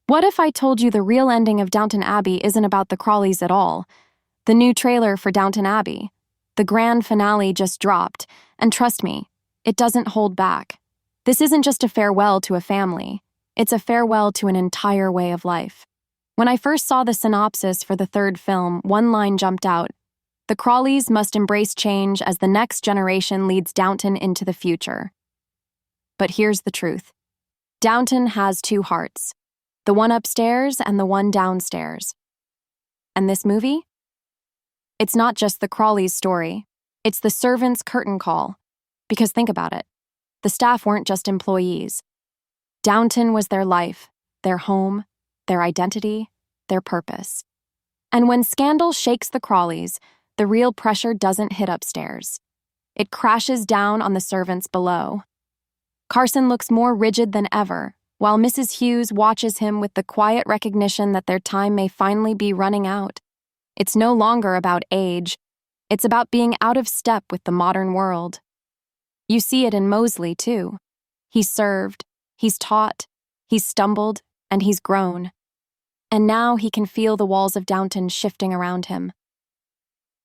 What if I told you the real ending of Downton Abbey isn't about the Crawleys at all? The new trailer for Downton Abbey. The grand finale just dropped, and trust me, it doesn't hold back. This isn't just a farewell to a family. It's a farewell to an entire way of life. When I first saw the synopsis for the third film, one line jumped out. The Crawleys must embrace change as the next generation leads Downton into the future. But here's the truth. Downton has two hearts. The one upstairs and the one downstairs. And this movie? It's not just the Crawleys' story. It's the servants' curtain call. Because think about it. The staff weren't just employees. Downton was their life, their home, their identity, their purpose. And when scandal shakes the Crawleys, the real pressure doesn't hit upstairs. It crashes down on the servants below. Carson looks more rigid than ever, while Mrs. Hughes watches him with the quiet recognition that their time may finally be running out. It's no longer about age. It's about being out of step with the modern world. You see it in Mosley, too. He's served, he's taught, he's stumbled, and he's grown. And now he can feel the walls of Downton shifting around him.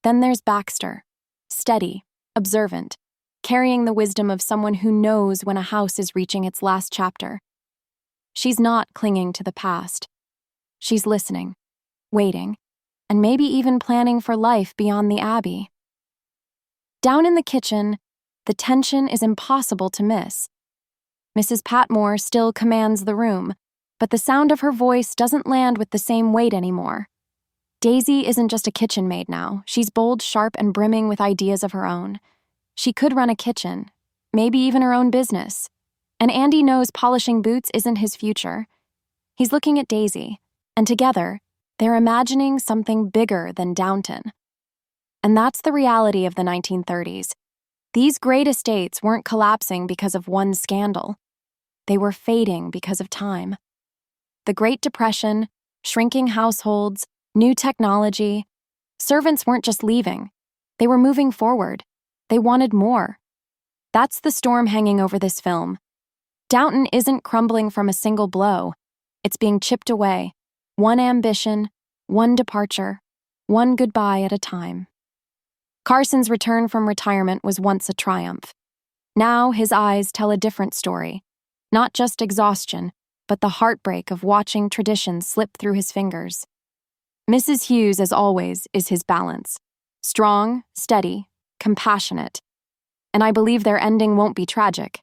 Then there's Baxter, steady, observant, carrying the wisdom of someone who knows when a house is reaching its last chapter. She's not clinging to the past. She's listening, waiting, and maybe even planning for life beyond the Abbey. Down in the kitchen, the tension is impossible to miss. Mrs. Patmore still commands the room, but the sound of her voice doesn't land with the same weight anymore. Daisy isn't just a kitchen maid now. She's bold, sharp, and brimming with ideas of her own. She could run a kitchen, maybe even her own business. And Andy knows polishing boots isn't his future. He's looking at Daisy, and together, they're imagining something bigger than Downton. And that's the reality of the 1930s. These great estates weren't collapsing because of one scandal. They were fading because of time. The Great Depression, shrinking households, new technology. Servants weren't just leaving. They were moving forward. They wanted more. That's the storm hanging over this film. Downton isn't crumbling from a single blow. It's being chipped away. One ambition, one departure, one goodbye at a time. Carson's return from retirement was once a triumph. Now his eyes tell a different story. Not just exhaustion, but the heartbreak of watching tradition slip through his fingers. Mrs. Hughes, as always, is his balance. Strong, steady, compassionate. And I believe their ending won't be tragic.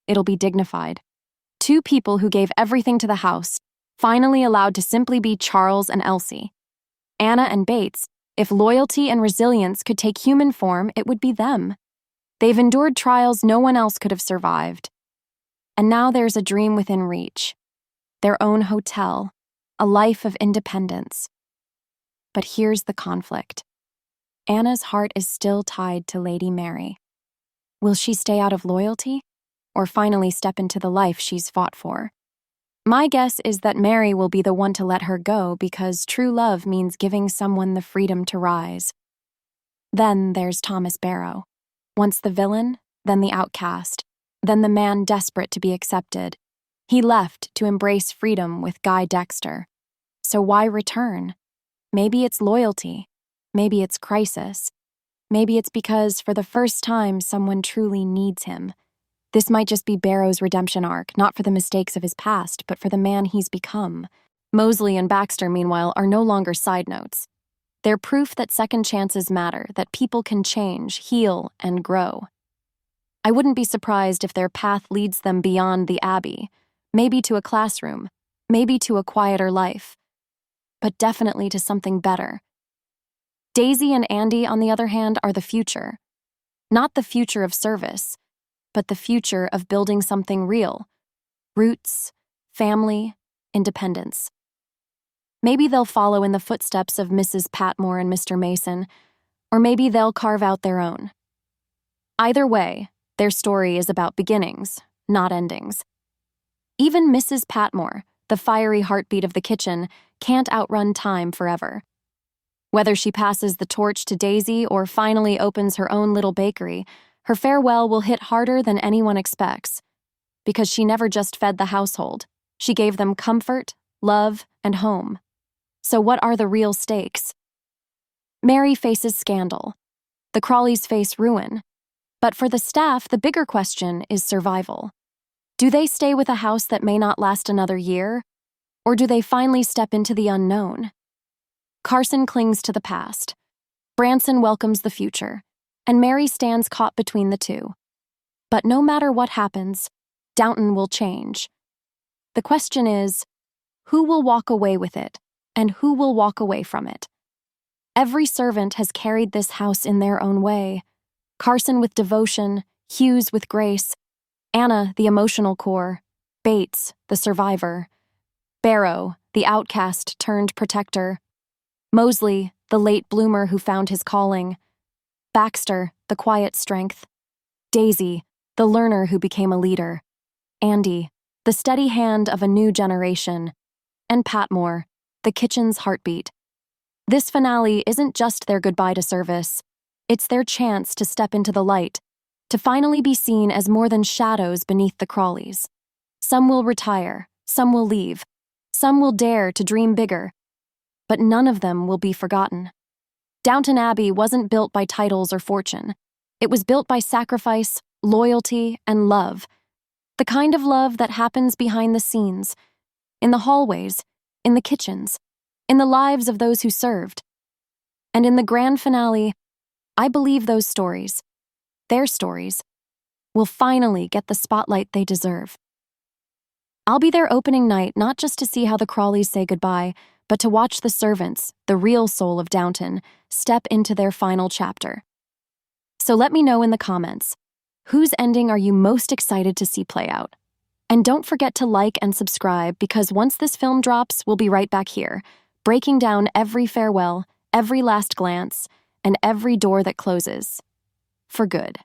It'll be dignified. Two people who gave everything to the house, finally allowed to simply be Charles and Elsie. Anna and Bates, if loyalty and resilience could take human form, it would be them. They've endured trials no one else could have survived. And now there's a dream within reach. Their own hotel, a life of independence. But here's the conflict. Anna's heart is still tied to Lady Mary. Will she stay out of loyalty, or finally step into the life she's fought for? My guess is that Mary will be the one to let her go because true love means giving someone the freedom to rise. Then there's Thomas Barrow. Once the villain, then the outcast, then the man desperate to be accepted. He left to embrace freedom with Guy Dexter. So why return? Maybe it's loyalty. Maybe it's crisis. Maybe it's because, for the first time, someone truly needs him. This might just be Barrow's redemption arc, not for the mistakes of his past, but for the man he's become. Mosley and Baxter, meanwhile, are no longer side notes. They're proof that second chances matter, that people can change, heal, and grow. I wouldn't be surprised if their path leads them beyond the Abbey, maybe to a classroom, maybe to a quieter life, but definitely to something better. Daisy and Andy, on the other hand, are the future. Not the future of service, but the future of building something real. Roots, family, independence. Maybe they'll follow in the footsteps of Mrs. Patmore and Mr. Mason, or maybe they'll carve out their own. Either way, their story is about beginnings, not endings. Even Mrs. Patmore, the fiery heartbeat of the kitchen, can't outrun time forever. Whether she passes the torch to Daisy or finally opens her own little bakery, her farewell will hit harder than anyone expects. Because she never just fed the household. She gave them comfort, love, and home. So what are the real stakes? Mary faces scandal. The Crawleys face ruin. But for the staff, the bigger question is survival. Do they stay with a house that may not last another year? Or do they finally step into the unknown? Carson clings to the past. Branson welcomes the future. And Mary stands caught between the two. But no matter what happens, Downton will change. The question is, who will walk away with it, and who will walk away from it? Every servant has carried this house in their own way. Carson with devotion, Hughes with grace, Anna, the emotional core, Bates, the survivor, Barrow, the outcast turned protector, Mosley, the late bloomer who found his calling, Baxter, the quiet strength, Daisy, the learner who became a leader, Andy, the steady hand of a new generation, and Patmore, the kitchen's heartbeat. This finale isn't just their goodbye to service, it's their chance to step into the light, to finally be seen as more than shadows beneath the Crawleys. Some will retire, some will leave, some will dare to dream bigger, but none of them will be forgotten. Downton Abbey wasn't built by titles or fortune. It was built by sacrifice, loyalty, and love. The kind of love that happens behind the scenes, in the hallways, in the kitchens, in the lives of those who served. And in the grand finale, I believe those stories, their stories, will finally get the spotlight they deserve. I'll be there opening night not just to see how the Crawleys say goodbye, but to watch the servants, the real soul of Downton, step into their final chapter. So let me know in the comments, whose ending are you most excited to see play out? And don't forget to like and subscribe, because once this film drops, we'll be right back here, breaking down every farewell, every last glance, and every door that closes. For good.